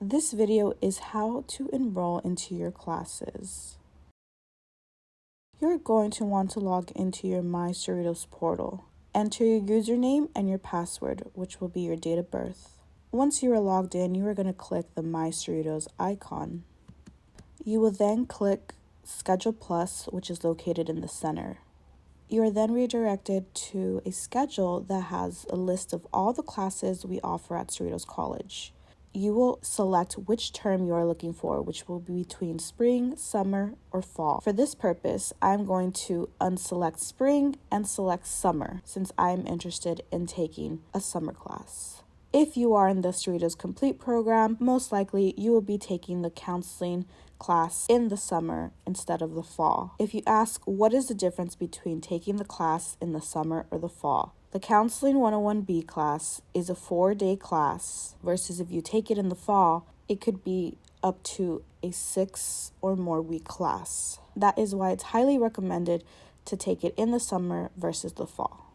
This video is how to enroll into your classes. You're going to want to log into your My Cerritos portal. Enter your username and your password, which will be your date of birth. Once you are logged in, you are going to click the My Cerritos icon. You will then click Schedule Plus, which is located in the center. You are then redirected to a schedule that has a list of all the classes we offer at Cerritos College. You will select which term you are looking for, which will be between spring, summer, or fall. For this purpose, I'm going to unselect spring and select summer since I'm interested in taking a summer class. If you are in the Cerritos Complete program, most likely you will be taking the counseling class in the summer instead of the fall. If you ask what is the difference between taking the class in the summer or the fall, the Counseling 101B class is a 4-day class versus if you take it in the fall, it could be up to a 6 or more week class. That is why it's highly recommended to take it in the summer versus the fall.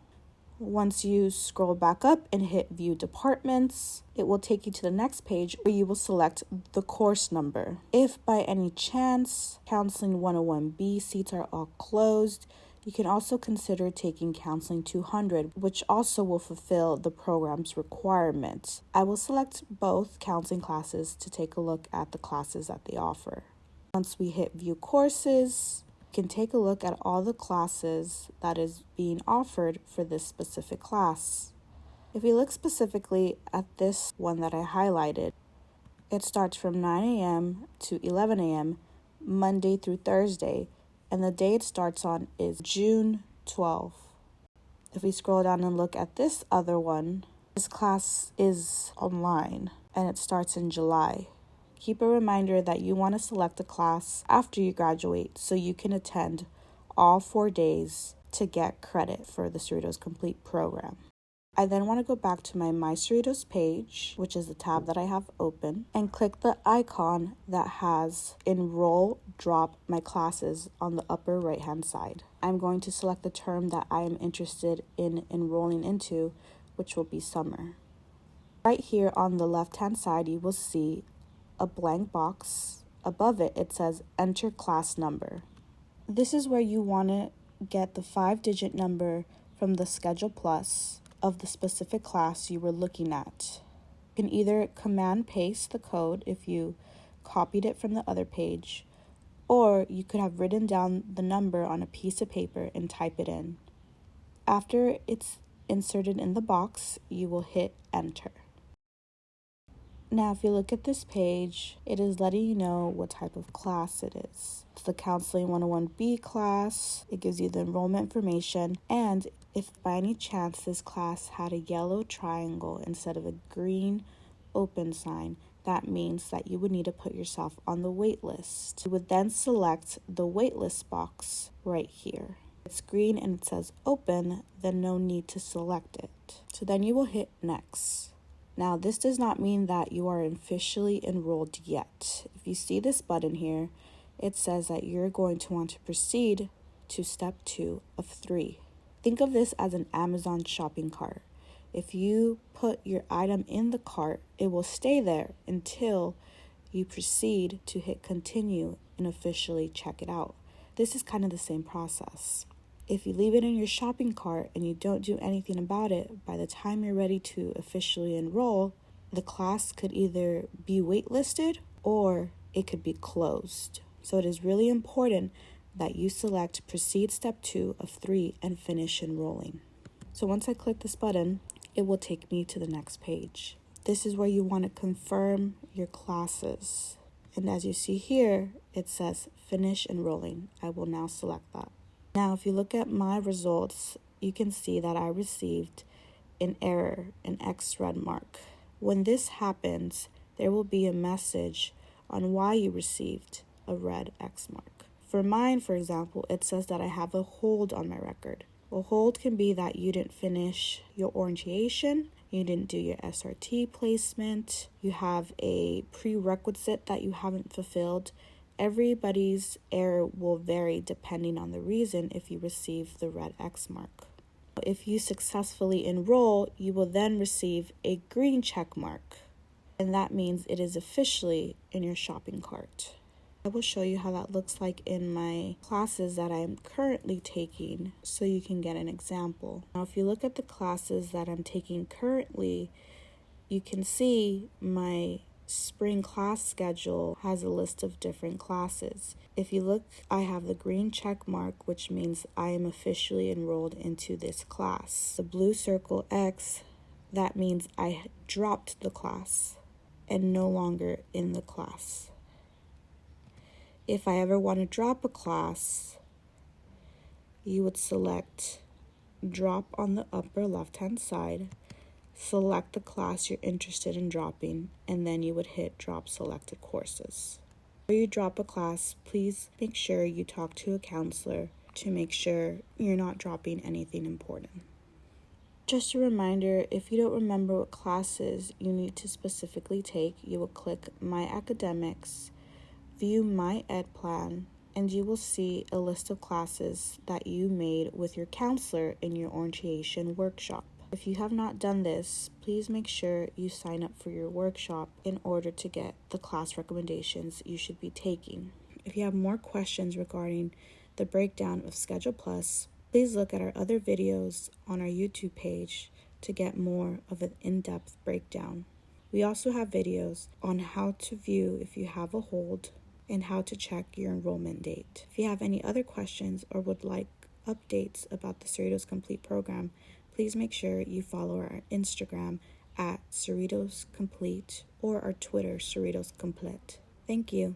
Once you scroll back up and hit View Departments, it will take you to the next page where you will select the course number. If by any chance Counseling 101B seats are all closed, you can also consider taking Counseling 200, which also will fulfill the program's requirements. I will select both counseling classes to take a look at the classes that they offer. Once we hit View Courses, can take a look at all the classes that is being offered for this specific class. If we look specifically at this one that I highlighted, it starts from 9 a.m. to 11 a.m. Monday through Thursday, and the day it starts on is June 12th. If we scroll down and look at this other one, this class is online and it starts in July. Keep a reminder that you want to select a class after you graduate so you can attend all 4 days to get credit for the Cerritos Complete program. I then want to go back to my Cerritos page, which is the tab that I have open, and click the icon that has Enroll Drop My Classes on the upper right hand side. I'm going to select the term that I am interested in enrolling into, which will be summer. Right here on the left hand side, you will see a blank box. Above it, it says Enter Class Number. This is where you want to get the 5-digit number from the Schedule Plus of the specific class you were looking at. You can either Command Paste the code if you copied it from the other page, or you could have written down the number on a piece of paper and type it in. After it's inserted in the box, you will hit Enter. Now, if you look at this page, it is letting you know what type of class it is. It's the Counseling 101B class. It gives you the enrollment information, and if by any chance this class had a yellow triangle instead of a green open sign, that means that you would need to put yourself on the wait list. You would then select the waitlist box right here. If it's green and it says open, then no need to select it. So then you will hit next. Now, this does not mean that you are officially enrolled yet. If you see this button here, it says that you're going to want to proceed to step 2 of 3. Think of this as an Amazon shopping cart. If you put your item in the cart, it will stay there until you proceed to hit continue and officially check it out. This is kind of the same process. If you leave it in your shopping cart and you don't do anything about it, by the time you're ready to officially enroll, the class could either be waitlisted or it could be closed. So it is really important that you select Proceed Step 2 of 3 and finish enrolling. So once I click this button, it will take me to the next page. This is where you want to confirm your classes. And as you see here, it says Finish Enrolling. I will now select that. Now, if you look at my results, you can see that I received an error, an X red mark. When this happens, there will be a message on why you received a red X mark. For mine, for example, it says that I have a hold on my record. A hold can be that you didn't finish your orientation, you didn't do your SRT placement, you have a prerequisite that you haven't fulfilled. Everybody's error will vary depending on the reason if you receive the red X mark. If you successfully enroll, you will then receive a green check mark. and that means it is officially in your shopping cart. I will show you how that looks like in my classes that I'm currently taking so you can get an example. Now, if you look at the classes that I'm taking currently, you can see my spring class schedule has a list of different classes. If you look, I have the green check mark, which means I am officially enrolled into this class. The blue circle X, that means I dropped the class and no longer in the class. If I ever want to drop a class, you would select drop on the upper left-hand side, select the class you're interested in dropping, and then you would hit drop selected courses. Before you drop a class, please make sure you talk to a counselor to make sure you're not dropping anything important. Just a reminder, if you don't remember what classes you need to specifically take, you will click My Academics, view My Ed Plan, and you will see a list of classes that you made with your counselor in your orientation workshop. If you have not done this, please make sure you sign up for your workshop in order to get the class recommendations you should be taking. If you have more questions regarding the breakdown of Schedule Plus, please look at our other videos on our YouTube page to get more of an in-depth breakdown. We also have videos on how to view if you have a hold and how to check your enrollment date. If you have any other questions or would like updates about the Cerritos Complete program, please make sure you follow our Instagram at Cerritos Complete or our Twitter, Cerritos Complete. Thank you.